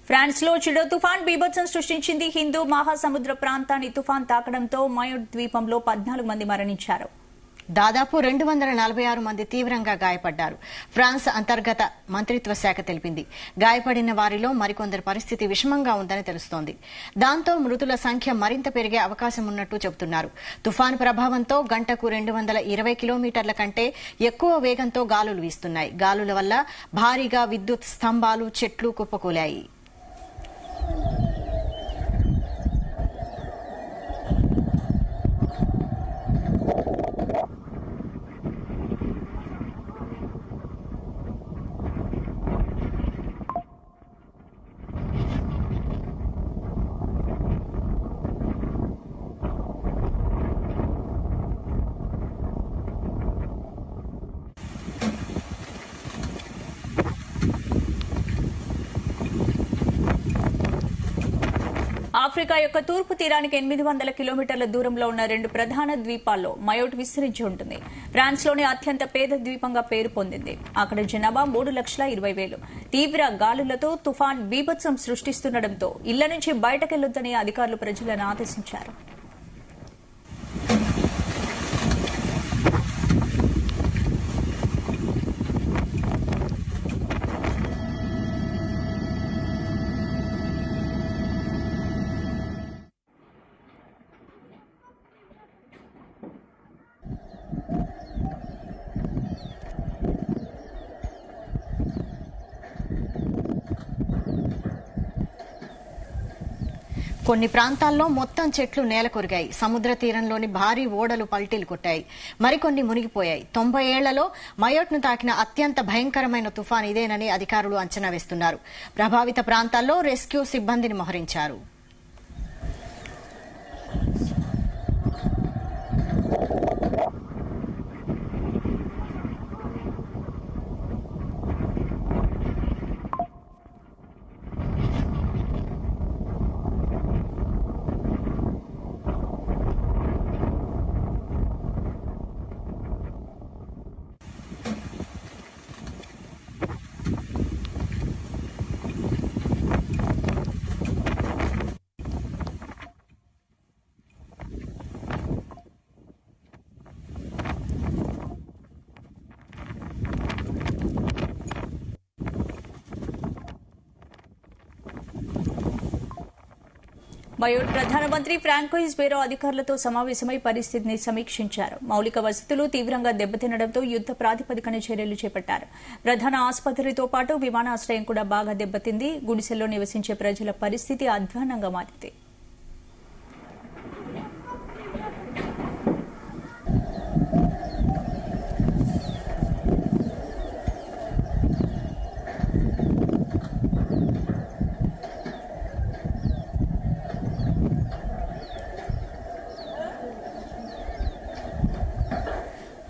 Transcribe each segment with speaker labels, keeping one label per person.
Speaker 1: France లో Chido తుఫాన్ బీభత్సం సృష్టించింది. హిందూ మహాసముద్ర ప్రాంతాన్ని తుఫాన్ తాకడంతో మయోట్ ద్వీపంలో 14 మంది మరణించారు.
Speaker 2: దాదాపు 246 మంది తీవ్రంగా గాయపడ్డారు. ఫ్రాన్స్ అంతర్గత మంత్రిత్వ శాఖ తెలిపింది. గాయపడిన వారిలో మరికొందరి పరిస్థితి విషమంగా ఉందని తెలుస్తోంది. దాంతో మృతుల సంఖ్య మరింత పెరిగే అవకాశం ఉన్నట్టు చెబుతున్నారు. తుఫాను ప్రభావంతో గంటకు 220 కిలోమీటర్ల కంటే ఎక్కువ వేగంతో గాలులు వీస్తున్నాయి. గాలుల వల్ల భారీగా విద్యుత్ స్తంభాలు, చెట్లు కుప్పకూలాయి.
Speaker 1: ఆఫ్రికా యొక్క తూర్పు తీరానికి 800 కిలోమీటర్ల దూరంలో ఉన్న 2 ప్రధాన ద్వీపాల్లో మయోట్ విస్తరించి ఉంటుంది. ఫ్రాన్స్ లోని అత్యంత పేద ద్వీపంగా పేరు పొందింది. అక్కడ జనాభా 3,20,000. తీవ్ర గాలులతో తుఫాన్ బీభత్సం సృష్టిస్తుండటంతో ఇళ్ల నుంచి బయటకెళ్లొద్దని అధికారులు ప్రజలను ఆదేశించారు.
Speaker 2: కొన్ని ప్రాంతాల్లో మొత్తం చెట్లు నేలకొరిగాయి. సముద్ర తీరంలోని భారీ ఓడలు పల్టీలు కొట్టాయి. మరికొన్ని మునిగిపోయాయి. 90 ఏళ్లలో మయోట్ను తాకిన అత్యంత భయంకరమైన తుఫాన్ ఇదేనని అధికారులు అంచనా వేస్తున్నారు. ప్రభావిత ప్రాంతాల్లో రెస్క్యూ సిబ్బందిని మోహరించారు.
Speaker 1: మయోట్ ప్రధానమంత్రి ఫ్రాంకోయిస్ బేరో అధికారులతో సమావేశమై పరిస్థితిని సమీక్షించారు. మౌలిక వసతులు తీవ్రంగా దెబ్బతినడంతో యుద్ద ప్రాతిపదికన చర్యలు చేపట్టారు. ప్రధాన ఆసుపత్రితో పాటు విమానాశ్రయం కూడా బాగా దెబ్బతింది. గుడిసెల్లో నివసించే ప్రజల పరిస్థితి అధ్వాన్నంగా మారింది.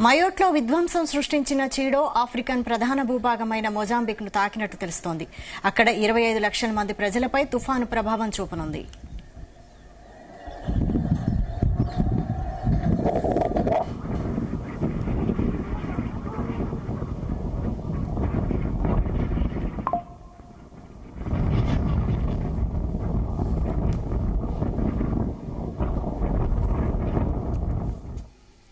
Speaker 2: మయోట్లో విధ్వంసం సృష్టించిన చీడో ఆఫ్రికన్ ప్రధాన భూభాగమైన మొజాంబిక్ ను తాకినట్టు తెలుస్తోంది. అక్కడ 25 లక్షల మంది ప్రజలపై తుఫాను ప్రభావం చూపనుంది.